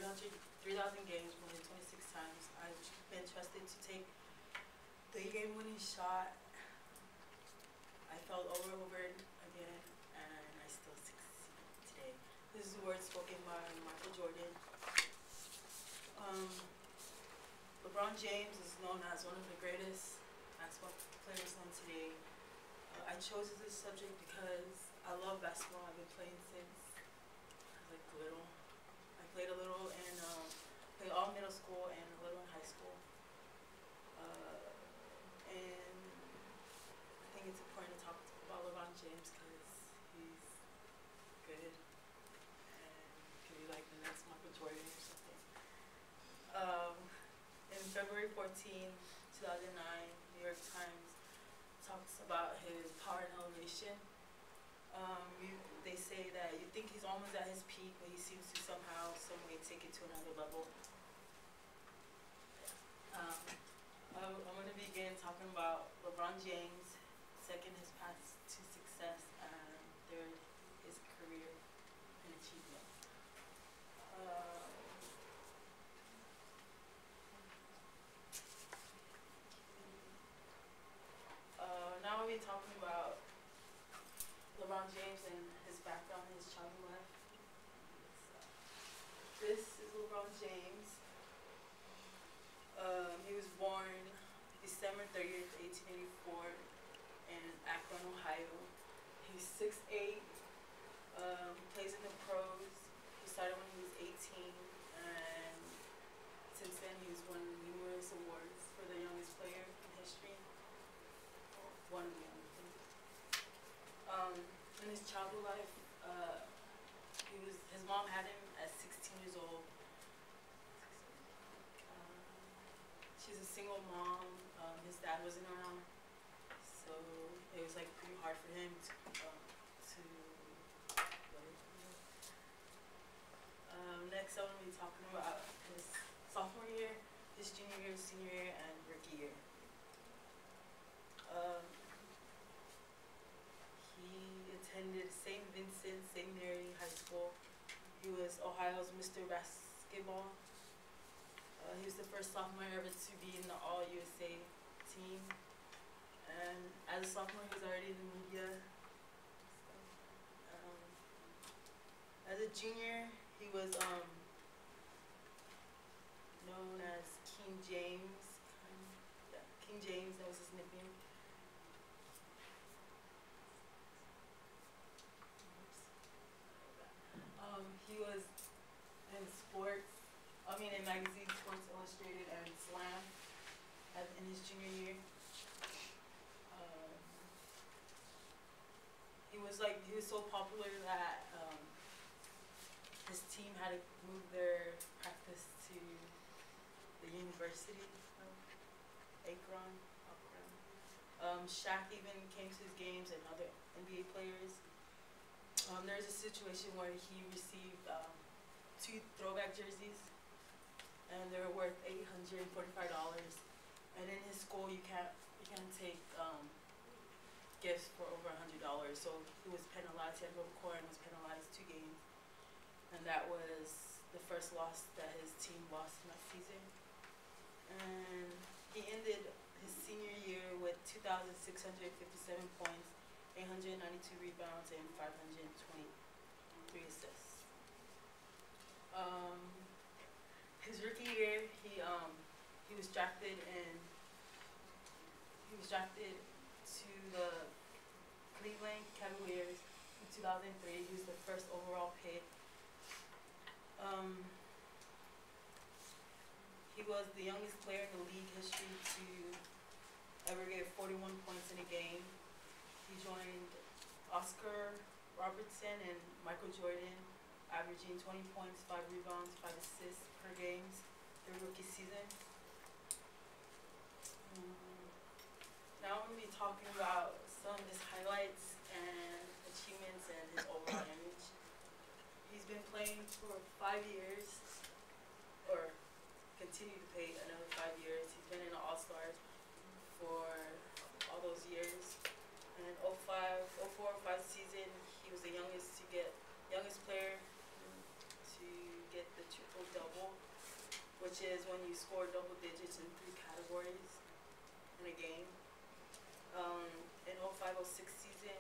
3,000 games, more than 26 times. I've been trusted to take the game-winning shot. I felt overboard again, and I still succeed today. This is the words spoken by Michael Jordan. LeBron James is known as one of the greatest basketball players known today. I chose this subject because I love basketball. I've been playing since I was like little. I played a little in played all middle school and a little in high school. And I think it's important to talk about LeBron James because he's good and could be like the next Michael Jordan or something. In February 14, 2009, New York Times talks about his power and elevation. They say that you think he's almost at his peak, but he seems to somehow, some way take it to another level. I'm going to begin talking about LeBron James. Second, his path to success, and third, his career and achievements. Now we'll be talking about LeBron James and his background, his childhood life. This is LeBron James. He was born December 30th, 1884 in Akron, Ohio. He's 6'8". He plays in the pros. He started when he was 18, and since then he's won numerous awards for the youngest player in history. One of the youngest. In his childhood life, his mom had him at 16 years old. She's a single mom. His dad wasn't around, so it was like pretty hard for him to next I'm going to be talking about his sophomore year, his junior year, senior year, and rookie year. He attended St. Vincent St. Mary High School. He was Ohio's Mr. Basketball. He was the first sophomore ever to be in the All-USA team. And as a sophomore, he was already in the media. As a junior, he was known as King James. Yeah, King James, that was his nickname. He was in sports, in magazines, Sports Illustrated and Slam in his junior year. He was so popular that his team had to move their practice to the University of Akron. Shaq even came to his games, and other NBA players. There's a situation where he received 2 throwback jerseys, and they were worth $845. And in his school, you can't take gifts for over $100. So he was penalized. He had to go to court and was penalized 2 games, and that was the first loss that his team lost in that season. And he ended his senior year with 2,657 points, 892 rebounds, and 523 assists. His rookie year, he was drafted to the Cleveland Cavaliers in 2003. He was the first overall pick. He was the youngest player in the league history to ever get 41 points in a game. He joined Oscar Robertson and Michael Jordan, averaging 20 points, 5 rebounds, 5 assists per game their rookie season. Now I'm going to be talking about some of his highlights and achievements and his overall image. He's been playing for 5 years, or continue to play another 5 years. He's been in the All-Stars for all those years. And in 04-05 season, he was the youngest player to get the triple-double. which is when you score double digits in 3 categories in a game. In 05-06 season,